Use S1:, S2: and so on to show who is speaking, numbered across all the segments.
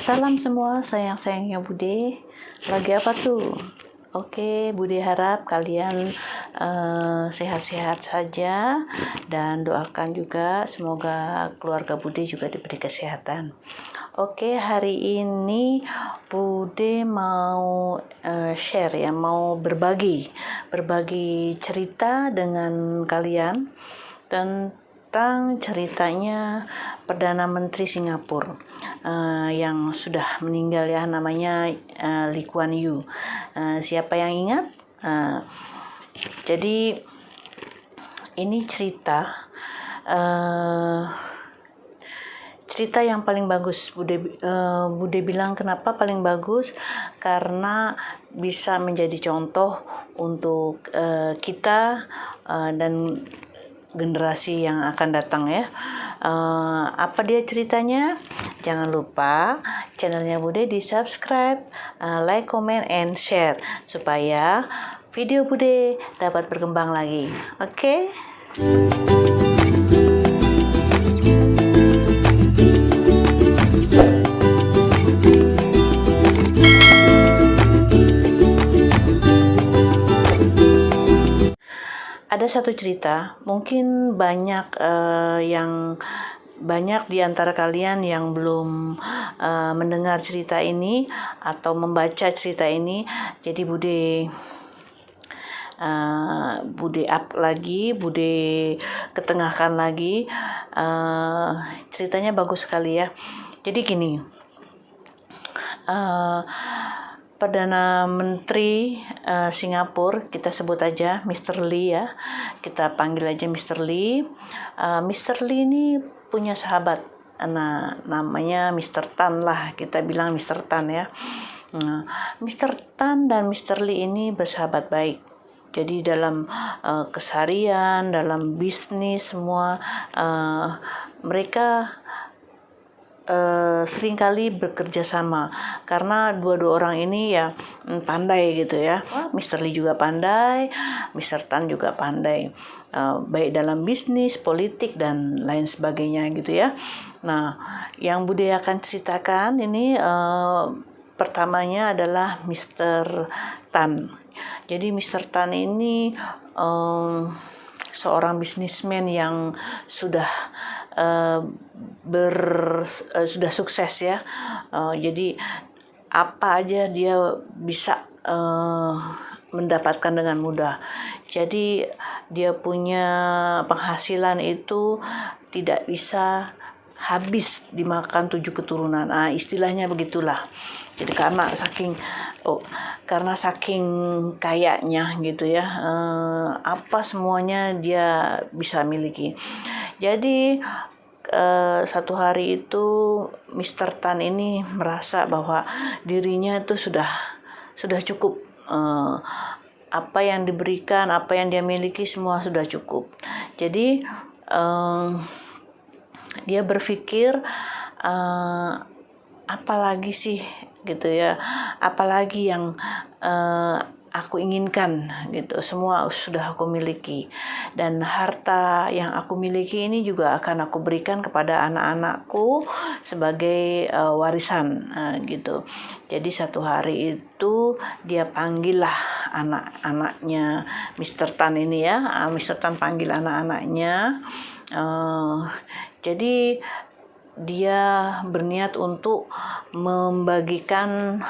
S1: Salam semua, sayang-sayangnya Bude. Lagi apa tuh? Oke, Bude harap kalian sehat-sehat saja dan doakan juga semoga keluarga Bude juga diberi kesehatan. Oke, hari ini Bude mau share ya, mau berbagi cerita dengan kalian tentang ceritanya Perdana Menteri Singapura yang sudah meninggal ya, namanya Lee Kuan Yew. Siapa yang ingat? Jadi ini cerita yang paling bagus. Bude bilang kenapa paling bagus, karena bisa menjadi contoh untuk kita dan generasi yang akan datang ya. Apa dia ceritanya? Jangan lupa channelnya Bude di subscribe, like, comment, and share supaya video Bude dapat berkembang lagi. Oke? Ada satu cerita, mungkin banyak di antara kalian yang belum mendengar cerita ini atau membaca cerita ini. Jadi Bude up lagi, Bude ketengahkan lagi. Ceritanya bagus sekali ya. Jadi gini, Perdana Menteri Singapura, kita sebut aja Mr. Lee ya. Kita panggil aja Mr. Lee. Mr. Lee ini punya sahabat, namanya Mr. Tan lah, kita bilang Mr. Tan ya. Mr. Tan dan Mr. Lee ini bersahabat baik. Jadi dalam keseharian, dalam bisnis semua mereka seringkali bekerja sama, karena dua orang ini ya pandai gitu ya. Mr. Lee juga pandai, Mr. Tan juga pandai, baik dalam bisnis, politik, dan lain sebagainya gitu ya. Nah, yang Bude akan ceritakan ini pertamanya adalah Mr. Tan. Jadi Mr. Tan ini seorang bisnismen yang sudah sudah sukses ya. Jadi apa aja dia bisa mendapatkan dengan mudah. Jadi dia punya penghasilan itu tidak bisa habis dimakan 7 keturunan. Istilahnya begitulah. Jadi karena saking kayanya gitu ya, apa semuanya dia bisa miliki. Jadi satu hari itu Mr. Tan ini merasa bahwa dirinya itu sudah cukup, apa yang diberikan, apa yang dia miliki semua sudah cukup. Jadi dia berpikir, apalagi sih gitu ya, apalagi yang aku inginkan gitu, semua sudah aku miliki, dan harta yang aku miliki ini juga akan aku berikan kepada anak-anakku sebagai warisan gitu. Jadi satu hari itu dia panggillah anak-anaknya Mr. Tan ini ya. Mr. Tan panggil anak-anaknya. Jadi dia berniat untuk membagikan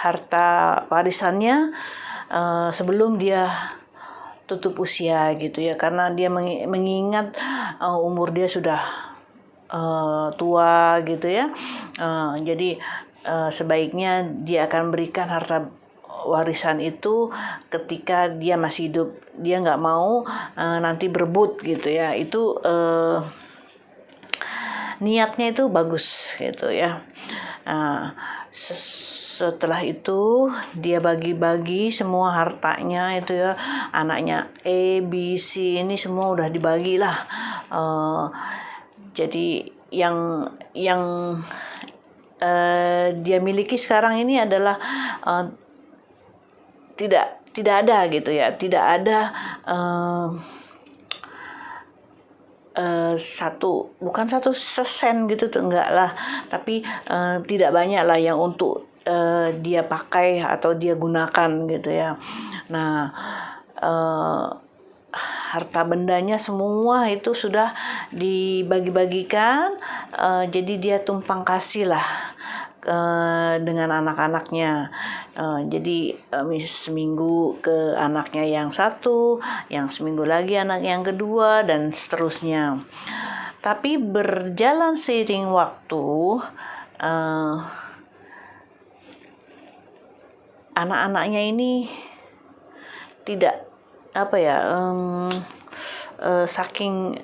S1: harta warisannya sebelum dia tutup usia gitu ya, karena dia mengingat umur dia sudah tua gitu ya. Jadi sebaiknya dia akan berikan harta warisan itu ketika dia masih hidup. Dia nggak mau nanti berebut gitu ya. Itu niatnya itu bagus gitu ya. Setelah itu dia bagi-bagi semua hartanya itu ya, anaknya A, B, C ini semua udah dibagi lah. Jadi yang dia miliki sekarang ini adalah tidak ada gitu ya, tidak ada bukan 1 sen gitu tuh, enggak lah, tapi tidak banyak lah yang untuk dia pakai atau dia gunakan gitu ya. Nah, harta bendanya semua itu sudah dibagi-bagikan, jadi dia tumpang kasih lah dengan anak-anaknya. Jadi seminggu ke anaknya yang satu, yang seminggu lagi anak yang kedua, dan seterusnya. Tapi berjalan seiring waktu, anak-anaknya ini tidak saking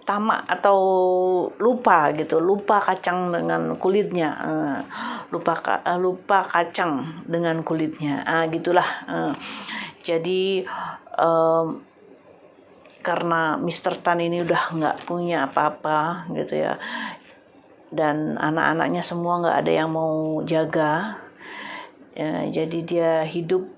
S1: tamak atau lupa kacang dengan kulitnya, lupa kacang dengan kulitnya, gitulah. Jadi karena Mr. Tan ini udah nggak punya apa-apa gitu ya, dan anak-anaknya semua nggak ada yang mau jaga, jadi dia hidup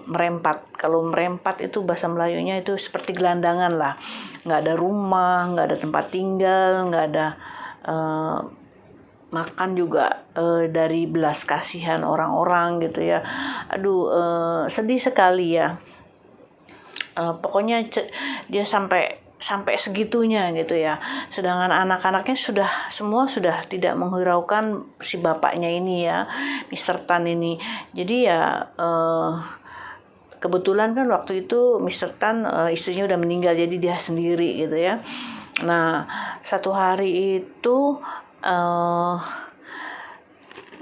S1: merempat. Kalau merempat itu bahasa Melayunya itu seperti gelandangan lah, nggak ada rumah, nggak ada tempat tinggal, nggak ada makan juga dari belas kasihan orang-orang gitu ya. Aduh, sedih sekali ya. Pokoknya dia sampai segitunya gitu ya. Sedangkan anak-anaknya semua sudah tidak menghiraukan si bapaknya ini ya, Mr. Tan ini. Jadi ya kebetulan kan waktu itu Mr. Tan istrinya udah meninggal, jadi dia sendiri gitu ya. Nah, satu hari itu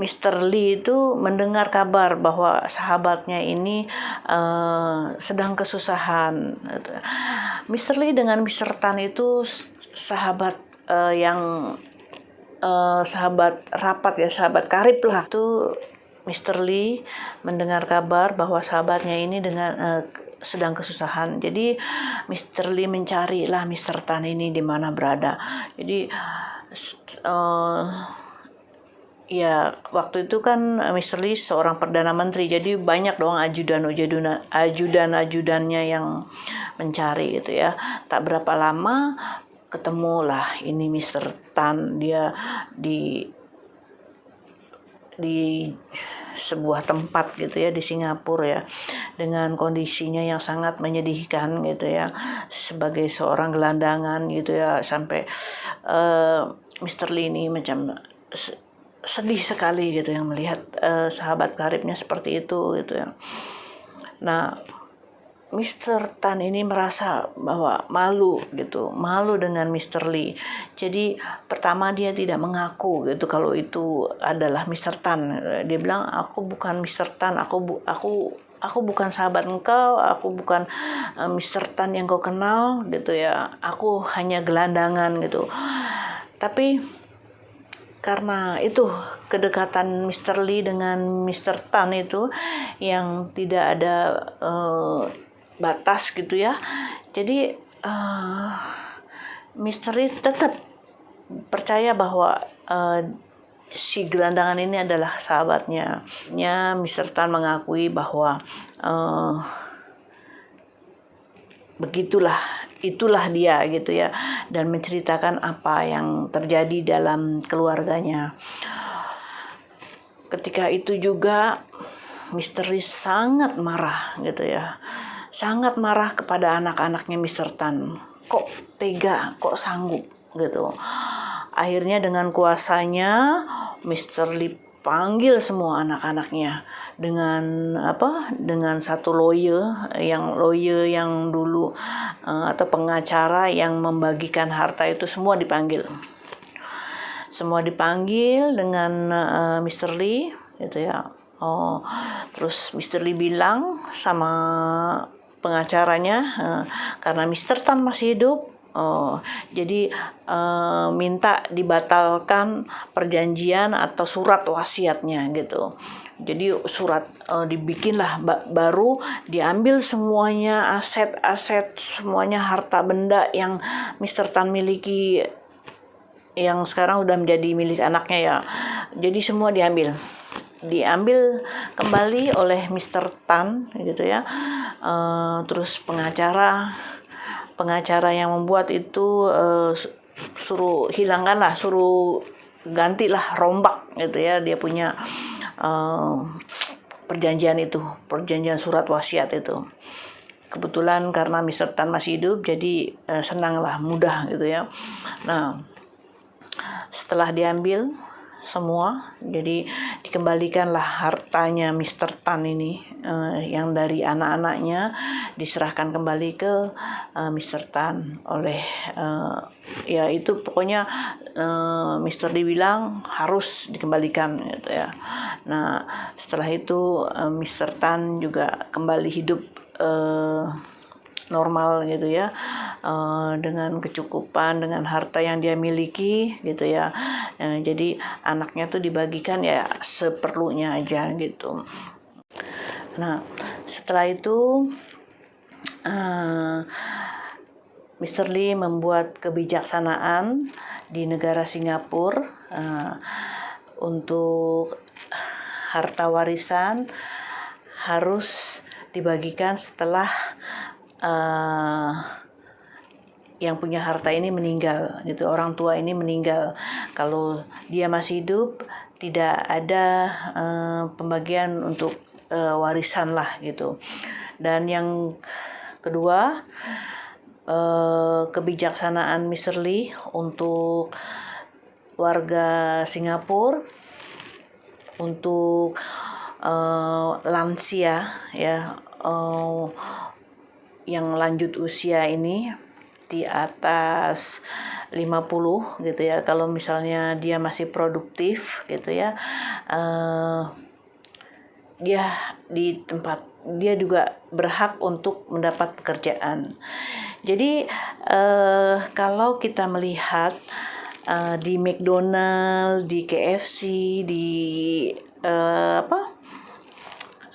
S1: Mr. Lee itu mendengar kabar bahwa sahabatnya ini sedang kesusahan. Mr. Lee dengan Mr. Tan itu sahabat sahabat rapat ya, sahabat karib lah. Itu Mr. Lee mendengar kabar bahwa sahabatnya ini sedang kesusahan. Jadi Mr. Lee mencarilah Mr. Tan ini di mana berada. Jadi ya waktu itu kan Mr. Lee seorang perdana menteri, jadi banyak dong ajudannya yang mencari gitu ya. Tak berapa lama ketemulah ini Mr. Tan, dia di sebuah tempat gitu ya di Singapura ya, dengan kondisinya yang sangat menyedihkan gitu ya, sebagai seorang gelandangan gitu ya, sampai Mr. Lee ini macam sedih sekali gitu yang melihat sahabat karibnya seperti itu gitu ya. Nah, Mr. Tan ini merasa bahwa malu dengan Mr. Lee. Jadi pertama dia tidak mengaku gitu kalau itu adalah Mr. Tan. Dia bilang, aku bukan Mr. Tan, aku bukan sahabat engkau, aku bukan Mr. Tan yang kau kenal gitu ya. Aku hanya gelandangan gitu. Tapi karena itu kedekatan Mr. Lee dengan Mr. Tan itu yang tidak ada batas gitu ya. Jadi Mr. Lee tetap percaya bahwa si gelandangan ini adalah sahabatnya. Mr. Tan mengakui bahwa itulah dia gitu ya, dan menceritakan apa yang terjadi dalam keluarganya. Ketika itu juga Mr. Lee sangat marah gitu ya, sangat marah kepada anak-anaknya Mr. Tan. Kok tega, kok sanggup gitu. Akhirnya dengan kuasanya Mr. Lee panggil semua anak-anaknya dengan satu lawyer yang dulu atau pengacara yang membagikan harta itu, semua dipanggil dengan Mr. Lee gitu ya. Terus Mr. Lee bilang sama pengacaranya, karena Mr. Tan masih hidup, jadi minta dibatalkan perjanjian atau surat wasiatnya gitu. Jadi surat dibikinlah baru, diambil semuanya, aset-aset semuanya, harta benda yang Mr. Tan miliki yang sekarang udah menjadi milik anaknya ya. Jadi semua diambil kembali oleh Mr. Tan gitu ya. Terus pengacara pengacara yang membuat itu suruh hilangkanlah, suruh gantilah, rombak gitu ya dia punya perjanjian surat wasiat itu. Kebetulan karena Mr. Tan masih hidup, jadi senanglah, mudah gitu ya. Nah, setelah diambil semua, jadi dikembalikanlah hartanya Mr. Tan ini, yang dari anak-anaknya diserahkan kembali ke Mr. Tan oleh ya itu pokoknya Mr. Lee bilang harus dikembalikan gitu ya. Nah, setelah itu Mr. Tan juga kembali hidup normal gitu ya, dengan kecukupan, dengan harta yang dia miliki gitu ya. Jadi anaknya tuh dibagikan ya seperlunya aja gitu. Nah, setelah itu Mr. Lee membuat kebijaksanaan di negara Singapura untuk harta warisan harus dibagikan setelah yang punya harta ini meninggal gitu, orang tua ini meninggal. Kalau dia masih hidup tidak ada pembagian untuk warisan lah gitu. Dan yang kedua, kebijaksanaan Mr. Lee untuk warga Singapura, untuk lansia ya, yang lanjut usia ini di atas 50 gitu ya. Kalau misalnya dia masih produktif gitu ya, dia juga berhak untuk mendapat pekerjaan. Jadi kalau kita melihat di McDonald, di KFC, di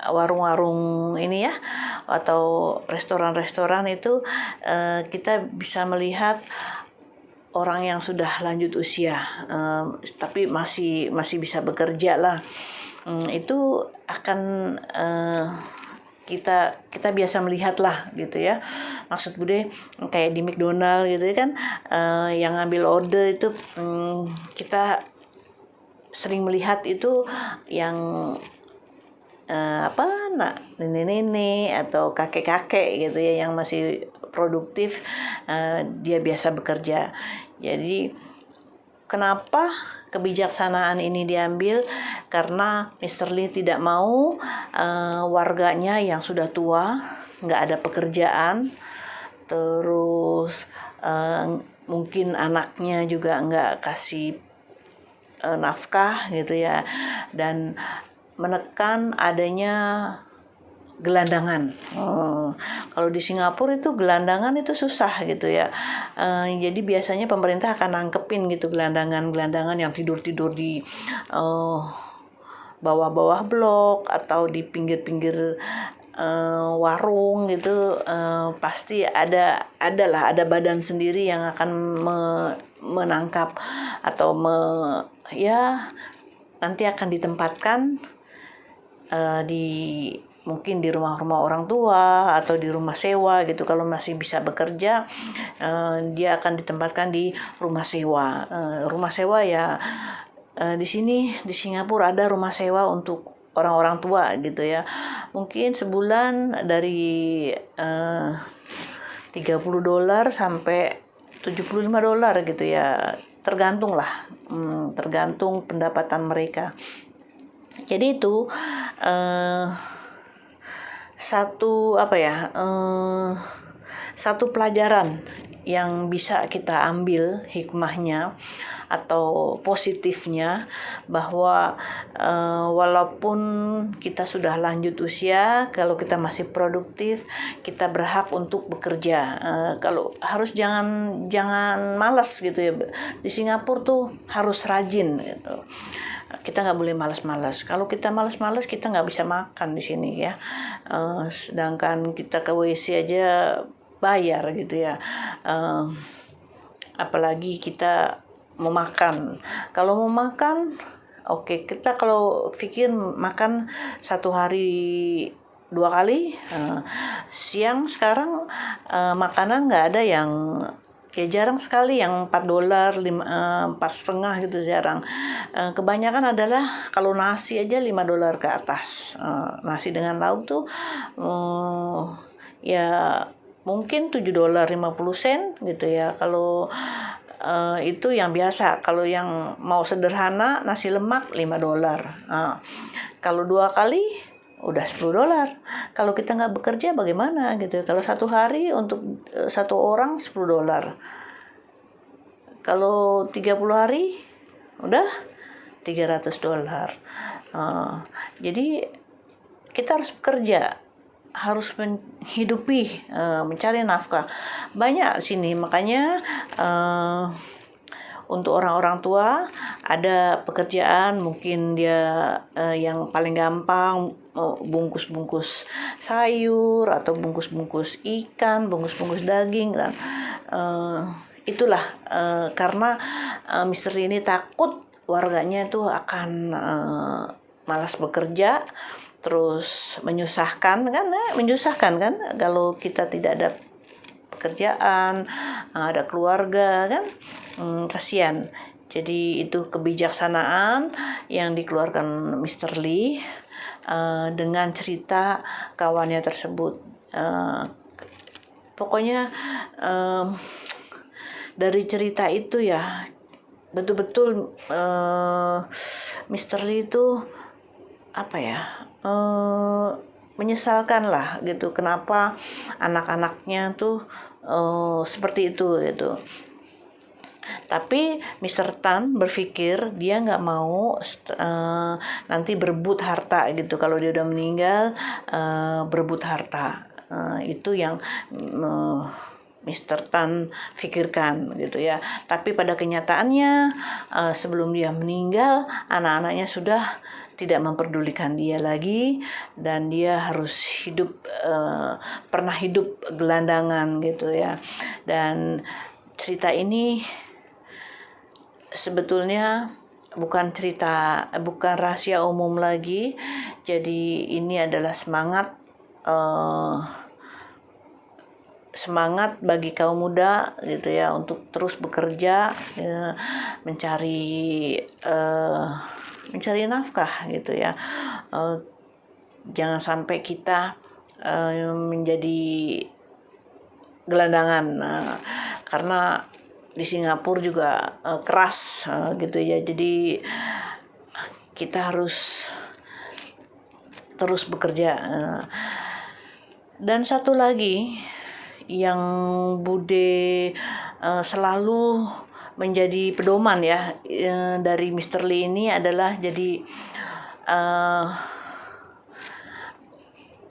S1: warung-warung ini ya, atau restoran-restoran itu, kita bisa melihat orang yang sudah lanjut usia, tapi masih bisa bekerja lah. Itu akan kita biasa melihat lah gitu ya. Maksud Bude kayak di McDonald gitu kan, yang ngambil order itu kita sering melihat itu yang nenek-nenek atau kakek-kakek gitu ya yang masih produktif, dia biasa bekerja. Jadi kenapa kebijaksanaan ini diambil? Karena Mr. Lee tidak mau warganya yang sudah tua nggak ada pekerjaan, terus mungkin anaknya juga nggak kasih nafkah gitu ya, dan menekan adanya gelandangan. Kalau di Singapura itu gelandangan itu susah gitu ya. Jadi biasanya pemerintah akan nangkepin gitu gelandangan yang tidur di bawah-bawah blok atau di pinggir-pinggir warung gitu. Pasti ada badan sendiri yang akan menangkap atau nanti akan ditempatkan mungkin di rumah-rumah orang tua atau di rumah sewa gitu. Kalau masih bisa bekerja, dia akan ditempatkan di rumah sewa. Rumah sewa ya, di sini di Singapura ada rumah sewa untuk orang-orang tua gitu ya. Mungkin sebulan dari $30 sampai $75 gitu ya. Tergantung pendapatan mereka. Jadi itu satu pelajaran yang bisa kita ambil hikmahnya atau positifnya, bahwa walaupun kita sudah lanjut usia, kalau kita masih produktif, kita berhak untuk bekerja. Kalau harus jangan malas gitu ya. Di Singapura tuh harus rajin gitu. Kita nggak boleh malas-malas. Kalau kita malas-malas, kita nggak bisa makan di sini ya. Sedangkan kita ke WC aja bayar gitu ya. Apalagi kita mau makan. Kalau mau makan, oke, kita kalau pikir makan satu hari 2 kali. Siang sekarang makanan nggak ada yang, ya jarang sekali yang $4, 4,5 gitu, jarang. Kebanyakan adalah kalau nasi aja $5 ke atas. Nasi dengan lauk tuh ya mungkin $7.50 gitu ya. Kalau itu yang biasa. Kalau yang mau sederhana nasi lemak $5. Kalau 2 kali udah $10. Kalau kita nggak bekerja bagaimana gitu? Kalau satu hari untuk satu orang $10. Kalau 30 hari udah $300. Jadi kita harus bekerja, harus menghidupi, mencari nafkah. Banyak sini, makanya untuk orang-orang tua ada pekerjaan, mungkin dia yang paling gampang bungkus-bungkus sayur atau bungkus-bungkus ikan, bungkus-bungkus daging, dan itulah karena Mister ini takut warganya itu akan malas bekerja, terus menyusahkan kan kalau kita tidak ada pekerjaan, ada keluarga kan, kasihan. Jadi itu kebijaksanaan yang dikeluarkan Mr. Lee dengan cerita kawannya tersebut. Pokoknya dari cerita itu ya betul-betul Mr. Lee itu apa ya, menyesalkan lah gitu, kenapa anak-anaknya tuh seperti itu gitu. Tapi Mr. Tan berpikir dia nggak mau nanti berebut harta gitu. Kalau dia udah meninggal, berebut harta. Itu yang Mr. Tan pikirkan gitu ya. Tapi pada kenyataannya sebelum dia meninggal, anak-anaknya sudah tidak memperdulikan dia lagi, dan dia harus hidup pernah hidup gelandangan gitu ya. Dan cerita ini sebetulnya bukan rahasia umum lagi. Jadi ini adalah semangat bagi kaum muda gitu ya, untuk terus bekerja, mencari nafkah gitu ya. Jangan sampai kita menjadi gelandangan, karena di Singapura juga keras gitu ya. Jadi kita harus terus bekerja. Dan satu lagi yang Bude selalu menjadi pedoman ya dari Mr. Lee ini adalah, jadi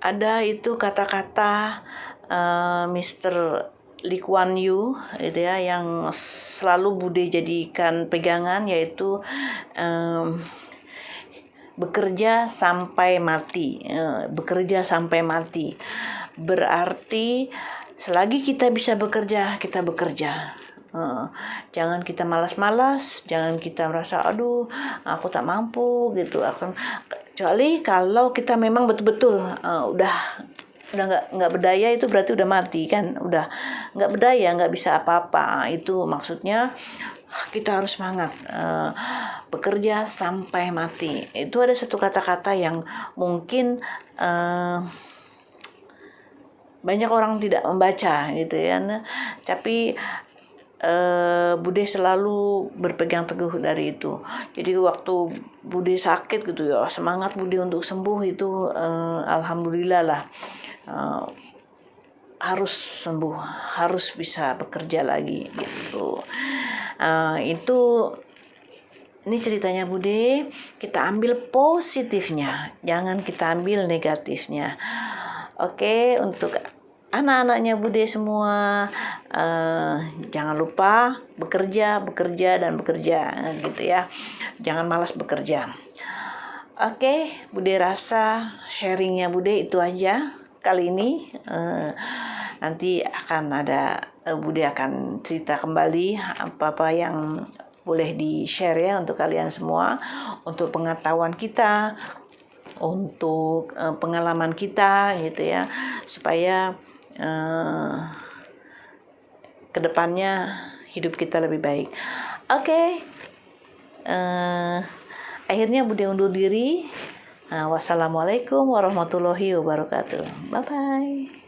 S1: ada itu kata-kata Mr. Lee Kuan Yew gitu ya, yang selalu Bude jadikan pegangan, yaitu bekerja sampai mati. Bekerja sampai mati berarti selagi kita bisa bekerja, kita bekerja. Jangan kita malas-malas, jangan kita merasa aduh aku tak mampu gitu. Kecuali kalau kita memang betul-betul udah nggak berdaya, itu berarti udah mati kan, udah nggak berdaya, nggak bisa apa-apa. Itu maksudnya kita harus semangat bekerja sampai mati. Itu ada satu kata-kata yang mungkin banyak orang tidak membaca gitu ya, tapi Bude selalu berpegang teguh dari itu. Jadi waktu Bude sakit gitu ya, semangat Bude untuk sembuh itu alhamdulillah lah, harus sembuh, harus bisa bekerja lagi gitu. Ini ceritanya Bude, kita ambil positifnya, jangan kita ambil negatifnya. Oke, untuk anak-anaknya Bude semua, jangan lupa bekerja dan bekerja gitu ya. Jangan malas bekerja. Oke, Bude rasa sharingnya Bude itu aja kali ini. Nanti Bude akan cerita kembali apa-apa yang boleh di-share ya untuk kalian semua, untuk pengetahuan kita untuk pengalaman kita gitu ya, supaya kedepannya hidup kita lebih baik. Oke. Akhirnya Budi undur diri. Wassalamualaikum warahmatullahi wabarakatuh. Bye bye.